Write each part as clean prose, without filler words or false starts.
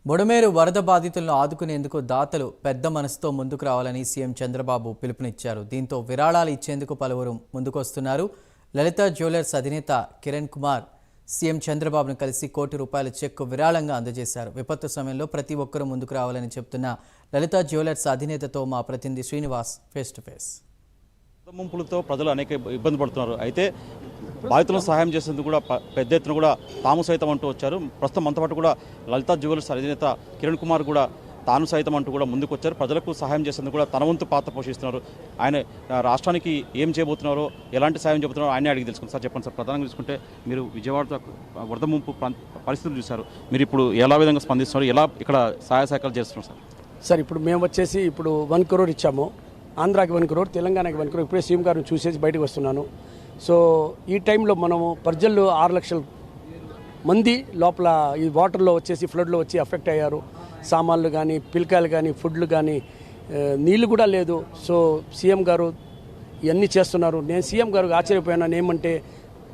బుడమేరు వరద బాధితులను ఆదుకునేందుకు దాతలు పెద్ద మనసుతో ముందుకు రావాలని సీఎం చంద్రబాబు పిలుపునిచ్చారు. దీంతో విరాళాలు ఇచ్చేందుకు పలువురు ముందుకొస్తున్నారు. లలిత జ్యువెలర్స్ అధినేత కిరణ్ కుమార్ సీఎం చంద్రబాబును కలిసి ₹1 కోటి చెక్కు విరాళంగా అందజేశారు. విపత్తు సమయంలో ప్రతి ఒక్కరూ ముందుకు రావాలని చెప్తున్న లలిత జ్యువెలర్స్ అధినేతతో మా ప్రతినిధి శ్రీనివాస్ ఫేస్ టు ఫేస్. ముంపులతో ప్రజలు అనేక ఇబ్బంది పడుతున్నారు. అయితే బాధితులను సహాయం చేసేందుకు కూడా పెద్ద ఎత్తున కూడా తాము సైతం అంటూ వచ్చారు. ప్రస్తుతం మనతో పాటు కూడా లలిత జ్యువెలర్స్ అధినేత కిరణ్ కుమార్ కూడా తాను సైతం అంటూ కూడా ముందుకు వచ్చారు. ప్రజలకు సహాయం చేసేందుకు కూడా తన వంతు పాత్ర పోషిస్తున్నారు. ఆయన రాష్ట్రానికి ఏం చేయబోతున్నారో, ఎలాంటి సాయం చెబుతున్నారో ఆయనే అడిగి తెలుసుకుంటారు. సార్ చెప్పండి సార్, ప్రధానంగా చూసుకుంటే మీరు విజయవాడ వరద ముంపు పరిస్థితులు చూశారు. మీరు ఇప్పుడు ఎలా విధంగా స్పందిస్తున్నారు, ఎలా ఇక్కడ సహాయ సహకారాలు చేస్తున్నారు సార్? సార్ ఇప్పుడు మేము వచ్చేసి ఇప్పుడు 1 crore ఇచ్చాము. ఆంధ్రాకి 1 crore, తెలంగాణకి 1 crore. ఇప్పుడే సీఎం గారిని చూసేసి బయటకు వస్తున్నాను. సో ఈ టైంలో మనము ప్రజలు 6 లక్షల మంది లోపల ఈ వాటర్లో వచ్చేసి ఫ్లడ్లో వచ్చి అఫెక్ట్ అయ్యారు. సామాన్లు కానీ, పిలకాయలు కానీ, ఫుడ్లు కానీ, నీళ్ళు కూడా లేదు. సో సీఎం గారు ఇవన్నీ చేస్తున్నారు. నేను సీఎం గారికి ఆశ్చర్యపోయాను. ఏమంటే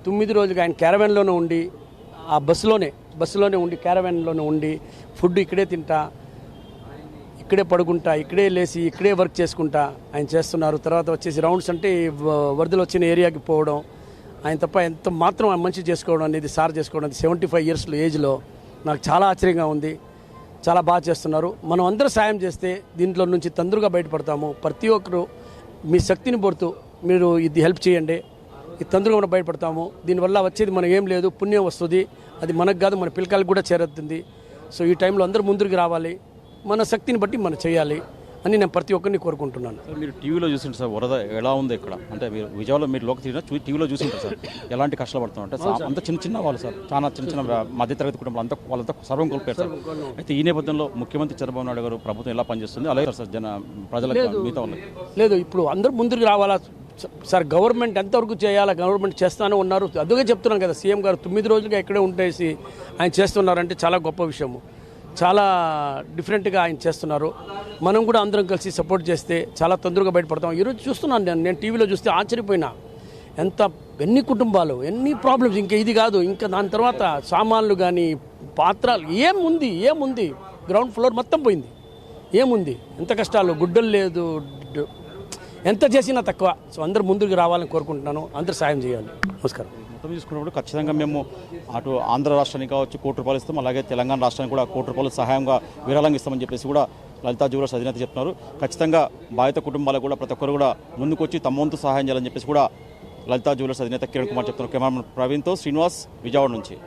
9 రోజులుగా ఆయన క్యారవాన్లోనే ఉండి, ఆ బస్సులోనే ఉండి, క్యారవాన్లోనే ఉండి, ఫుడ్ ఇక్కడే తింటా, ఇక్కడే పడుకుంటా, ఇక్కడే లేచి, ఇక్కడే వర్క్ చేసుకుంటా ఆయన చేస్తున్నారు. తర్వాత వచ్చేసి రౌండ్స్ అంటే వరదలు వచ్చిన ఏరియాకి పోవడం, ఆయన తప్ప ఎంత మాత్రం ఆయన మంచి చేసుకోవడం అనేది, సార్ చేసుకోవడం అనేది 75 years ఏజ్లో నాకు చాలా ఆశ్చర్యంగా ఉంది. చాలా బాగా చేస్తున్నారు. మనం అందరూ సాయం చేస్తే దీంట్లో నుంచి తొందరగా బయటపడతాము. ప్రతి ఒక్కరు మీ శక్తిని పొడుతూ మీరు ఇది హెల్ప్ చేయండి, ఇది తొందరగా మనం బయటపడతాము. దీనివల్ల వచ్చేది మనకు ఏం లేదు, పుణ్యం వస్తుంది. అది మనకు కాదు, మన పిల్లకాయలకు కూడా చేరుతుంది. సో ఈ టైంలో అందరూ ముందుకు రావాలి, మన శక్తిని బట్టి మనం చేయాలి అని నేను ప్రతి ఒక్కరిని కోరుకుంటున్నాను. సార్ మీరు టీవీలో చూసింటారు సార్, వరద ఎలా ఉంది ఇక్కడ అంటే మీరు విజయవాడలో మీరు లోకి తిరిగినా టీవీలో చూసింటారు సార్, ఎలాంటి కష్టాలు పడుతున్నారు అంటే అంత చిన్న వాళ్ళు సార్, చాలా చిన్న మధ్యతరగతి కుటుంబాలు వాళ్ళంతా సర్వం కోల్పోయారు సార్. అయితే ఈ నేపథ్యంలో ముఖ్యమంత్రి చంద్రబాబు నాయుడు గారు ప్రభుత్వం ఎలా పనిచేస్తుంది, అలాగే సార్ ప్రజలకు మిగతా వాళ్ళకి లేదు, ఇప్పుడు అందరూ ముందుకు రావాలా సార్. గవర్నమెంట్ ఎంతవరకు చేయాలా, గవర్నమెంట్ చేస్తానే ఉన్నారు. అదుగే చెప్తున్నాం కదా, సీఎం గారు 9 రోజులుగా ఇక్కడే ఉండేసి ఆయన చేస్తున్నారంటే చాలా గొప్ప విషయము. చాలా డిఫరెంట్గా ఆయన చేస్తున్నారు. మనం కూడా అందరం కలిసి సపోర్ట్ చేస్తే చాలా తొందరగా బయటపడతాం. ఈరోజు చూస్తున్నాను నేను టీవీలో చూస్తే ఆశ్చర్యపోయినా, ఎన్ని కుటుంబాలు, ఎన్ని ప్రాబ్లమ్స్. ఇంకా ఇది కాదు, ఇంకా దాని తర్వాత సామాన్లు కానీ, పాత్రలు, ఏముంది గ్రౌండ్ ఫ్లోర్ మొత్తం పోయింది. ఏముంది, ఎంత కష్టాలు, గుడ్డలు లేదు, ఎంత చేసినా తక్కువ. సో అందరూ ముందుకు రావాలని కోరుకుంటున్నాను. అందరూ సాయం చేయాలి. నమస్కారం. మొత్తం చూసుకున్నప్పుడు ఖచ్చితంగా మేము అటు ఆంధ్ర రాష్ట్రానికి కావచ్చు ₹1 కోటి ఇస్తాం, అలాగే తెలంగాణ రాష్ట్రానికి కూడా ₹1 కోటి సహాయంగా విరాళంగా ఇస్తామని చెప్పేసి కూడా లలిత జ్యువెలర్స్ అధినేత చెప్తున్నారు. ఖచ్చితంగా బాధిత కుటుంబాలకు కూడా ప్రతి ఒక్కరు కూడా ముందుకొచ్చి తమ వంతు సహాయం చేయాలని చెప్పేసి కూడా లలిత జ్యువెలర్స్ అధినేత కిరణ్ కుమార్ చెప్తున్నారు. కెమెరామెన్ ప్రవీణ్తో శ్రీనివాస్, విజయవాడ నుంచి.